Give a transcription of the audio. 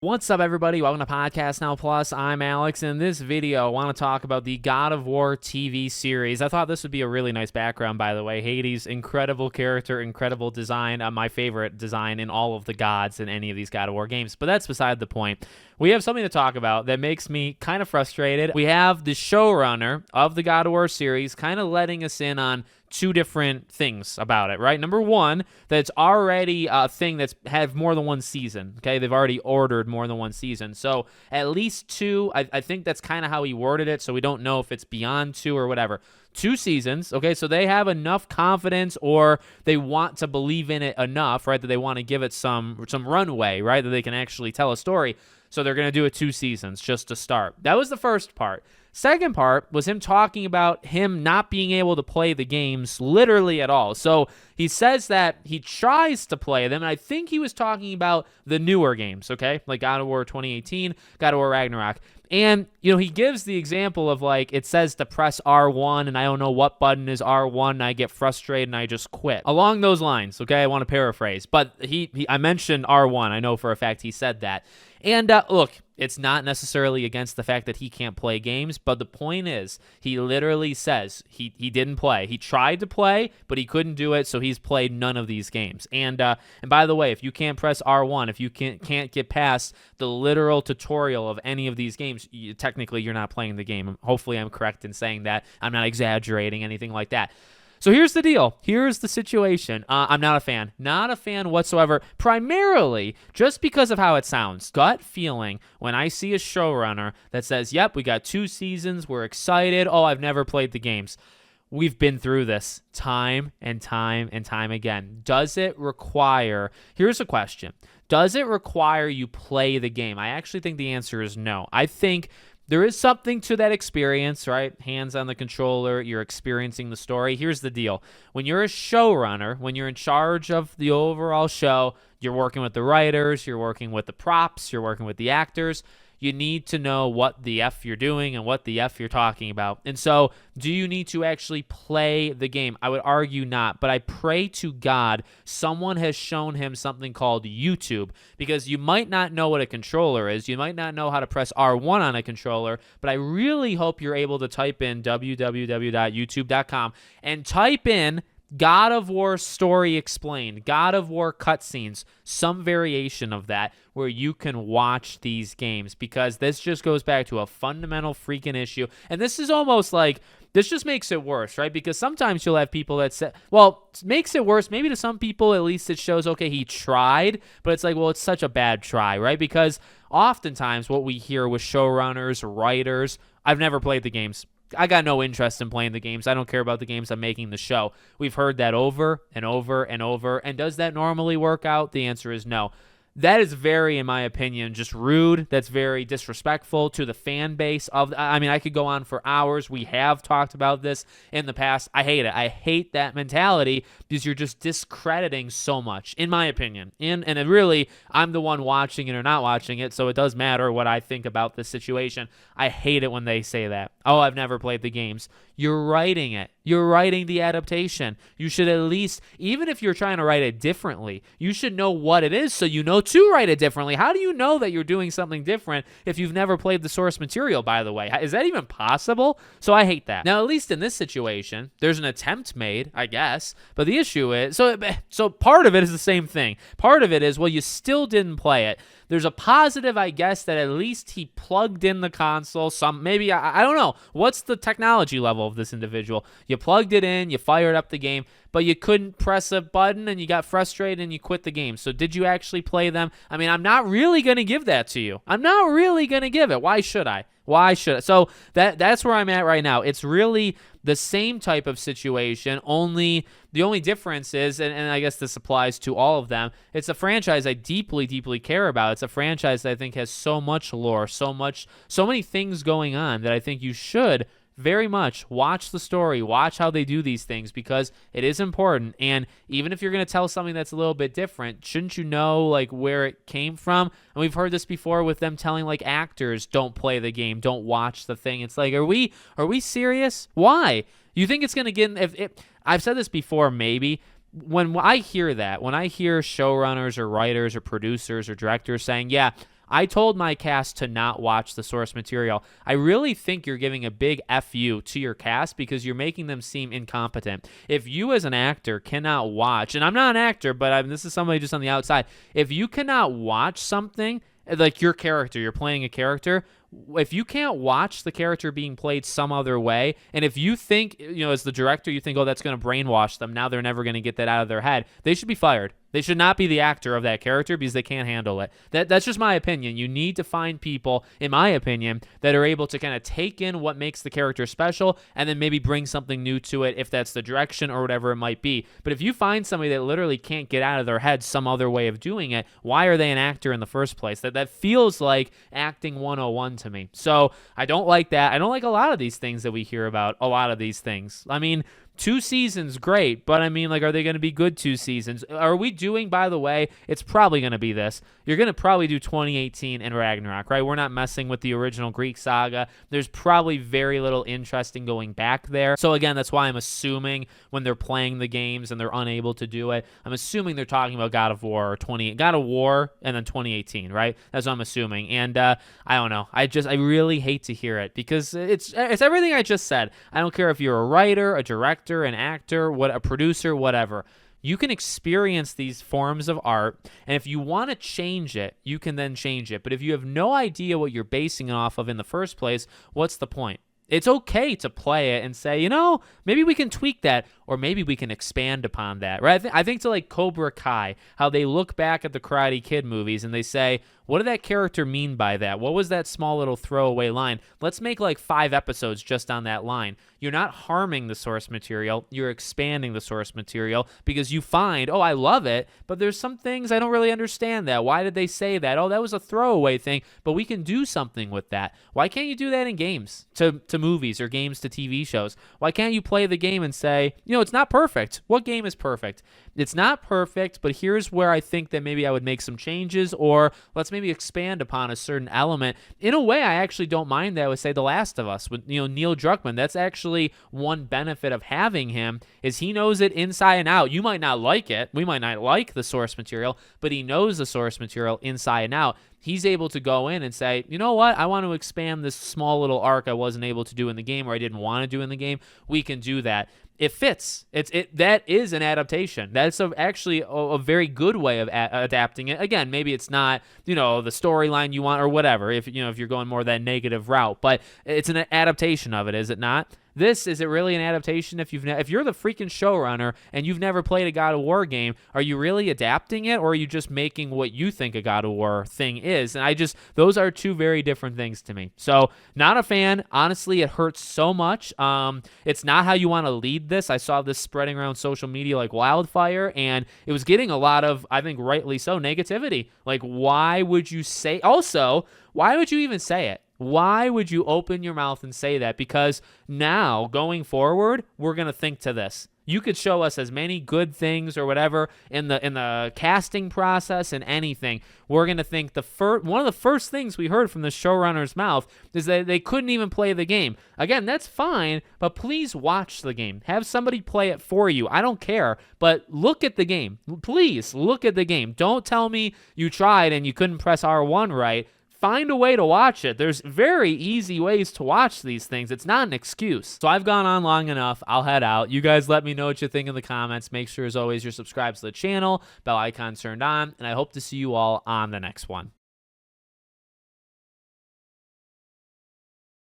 What's up, everybody? Welcome to Podcast Now Plus. I'm Alex. In this video, I want to talk about the God of War TV series. I thought this would be a really nice background, by the way. Hades, incredible character, incredible design. My favorite design in all of the gods in any of these God of War games. But that's beside the point. We have something to talk about that makes me kind of frustrated. We have the showrunner of the God of War series kind of letting us in on two different things about it, right? Number one, that it's already a thing that's have more than one season, okay? They've already ordered more than one season. So at least two, I think that's kind of how he worded it, so we don't know if it's beyond two or whatever. 2 seasons, okay? So they have enough confidence, or they want to believe in it enough, right, that they want to give it some runway, right, that they can actually tell a story. So they're going to do it 2 seasons just to start. That was the first part. Second part was him talking about him not being able to play the games literally at all. So he says that he tries to play them, and I think he was talking about the newer games, okay? Like God of War 2018, God of War Ragnarok. And, you know, he gives the example of, like, it says to press R1, and I don't know what button is R1, and I get frustrated, and I just quit. Along those lines, okay? I want to paraphrase. But I mentioned R1. I know for a fact he said that. And, look, it's not necessarily against the fact that he can't play games, but the point is, he literally says he didn't play. He tried to play, but he couldn't do it, so he's played none of these games. And by the way, if you can't press R1, if you can't get past the literal tutorial of any of these games, technically you're not playing the game. Hopefully I'm correct in saying that. I'm not exaggerating, anything like that. So here's the deal. Here's the situation. I'm not a fan. Not a fan whatsoever, primarily just because of how it sounds. Gut feeling when I see a showrunner that says, yep, we got 2 seasons, we're excited. Oh, I've never played the games. We've been through this time and time and time again. Does it require, here's a question. Does it require you play the game? I actually think the answer is no. I think there is something to that experience, right? Hands on the controller, you're experiencing the story. Here's the deal. When you're a showrunner, when you're in charge of the overall show, you're working with the writers, you're working with the props, you're working with the actors. You need to know what the F you're doing and what the F you're talking about. And so, do you need to actually play the game? I would argue not, but I pray to God someone has shown him something called YouTube, because you might not know what a controller is. You might not know how to press R1 on a controller, but I really hope you're able to type in www.youtube.com and type in God of War story explained, God of War cutscenes, some variation of that where you can watch these games, because this just goes back to a fundamental freaking issue. And this is almost like, this just makes it worse, right? Because sometimes you'll have people that say, well, it makes it worse. Maybe to some people, at least it shows, okay, he tried, but it's like, well, it's such a bad try, right? Because oftentimes what we hear with showrunners, writers, I've never played the games. I got no interest in playing the games. I don't care about the games. I'm making the show. We've heard that over and over and over. And does that normally work out? The answer is no. That is very, in my opinion, just rude. That's very disrespectful to the fan base of. I mean, I could go on for hours. We have talked about this in the past. I hate it. I hate that mentality, because you're just discrediting so much, in my opinion. And it really, I'm the one watching it or not watching it, so it does matter what I think about this situation. I hate it when they say that. Oh, I've never played the games. You're writing it. You're writing the adaptation. You should at least, even if you're trying to write it differently, you should know what it is so you know to write it differently. How do you know that you're doing something different if you've never played the source material, by the way? Is that even possible? So I hate that. Now, at least in this situation, there's an attempt made, I guess, but the issue is, so part of it is the same thing. Part of it is, well, you still didn't play it. There's a positive, I guess, that at least he plugged in the console. Maybe, I don't know. What's the technology level of this individual? You plugged it in, you fired up the game, but you couldn't press a button and you got frustrated and you quit the game. So did you actually play them? I mean, I'm not really going to give that to you. I'm not really going to give it. Why should I? Why should I? So that's where I'm at right now. It's really the same type of situation, only the only difference is, and I guess this applies to all of them, it's a franchise I deeply, deeply care about. It's a franchise that I think has so much lore, so many things going on that I think you should very much watch the story, watch how they do these things, because it is important. And even if you're going to tell something that's a little bit different, shouldn't you know like where it came from? And we've heard this before with them telling like actors, don't play the game, don't watch the thing. It's like, are we serious? Why? You think it's going to get, I've said this before, maybe, when I hear that, when I hear showrunners or writers or producers or directors saying, yeah, I told my cast to not watch the source material. I really think you're giving a big FU to your cast because you're making them seem incompetent. If you as an actor cannot watch, and I'm not an actor, but this is somebody just on the outside, if you cannot watch something, like your character, you're playing a character, if you can't watch the character being played some other way, and if you think, as the director, you think, oh, that's going to brainwash them, now they're never going to get that out of their head, they should be fired. They should not be the actor of that character because they can't handle it. That's just my opinion. You need to find people, in my opinion, that are able to kind of take in what makes the character special and then maybe bring something new to it if that's the direction or whatever it might be. But if you find somebody that literally can't get out of their head some other way of doing it, why are they an actor in the first place? That feels like acting 101 to me. So I don't like that. I don't like a lot of these things that we hear about, a lot of these things. I mean, 2 seasons, great, but I mean, like, are they going to be good 2 seasons? Are we doing, by the way, it's probably going to be this. You're going to probably do 2018 and Ragnarok, right? We're not messing with the original Greek saga. There's probably very little interest in going back there. So again, that's why I'm assuming when they're playing the games and they're unable to do it, I'm assuming they're talking about God of War and then 2018, right? That's what I'm assuming. And I don't know. I really hate to hear it because it's everything I just said. I don't care if you're a writer, a director, an actor, a producer, whatever. You can experience these forms of art, and if you want to change it, you can then change it. But if you have no idea what you're basing it off of in the first place, what's the point? It's okay to play it and say, maybe we can tweak that, or maybe we can expand upon that, right? I think to like Cobra Kai, how they look back at the Karate Kid movies and they say, what did that character mean by that? What was that small little throwaway line? Let's make like 5 episodes just on that line. You're not harming the source material. You're expanding the source material because you find, oh, I love it, but there's some things I don't really understand that. Why did they say that? Oh, that was a throwaway thing, but we can do something with that. Why can't you do that in games to movies or games to TV shows? Why can't you play the game and say, it's not perfect. What game is perfect? It's not perfect, but here's where I think that maybe I would make some changes, or let's maybe expand upon a certain element. In a way, I actually don't mind that with, say, The Last of Us with Neil Druckmann. That's actually one benefit of having him is he knows it inside and out. You might not like it. We might not like the source material, but he knows the source material inside and out. He's able to go in and say, you know what? I want to expand this small little arc I wasn't able to do in the game, or I didn't want to do in the game. We can do that. It fits. That is an adaptation. That's actually a very good way of adapting it. Again, maybe it's not, the storyline you want or whatever, if you're going more that negative route, but it's an adaptation of it, is it not? Is it really an adaptation? If you're the freaking showrunner and you've never played a God of War game, are you really adapting it, or are you just making what you think a God of War thing is? And those are 2 very different things to me. So not a fan. Honestly, it hurts so much. It's not how you want to lead this. I saw this spreading around social media like wildfire, and it was getting a lot of, I think rightly so, negativity. Like, why would you even say it? Why would you open your mouth and say that? Because now, going forward, we're going to think to this. You could show us as many good things or whatever in the casting process and anything. We're going to think one of the first things we heard from the showrunner's mouth is that they couldn't even play the game. Again, that's fine, but please watch the game. Have somebody play it for you. I don't care, but look at the game. Please look at the game. Don't tell me you tried and you couldn't press R1 right. Find a way to watch it. There's very easy ways to watch these things. It's not an excuse. So I've gone on long enough. I'll head out. You guys let me know what you think in the comments. Make sure, as always, you're subscribed to the channel, bell icon turned on, and I hope to see you all on the next one.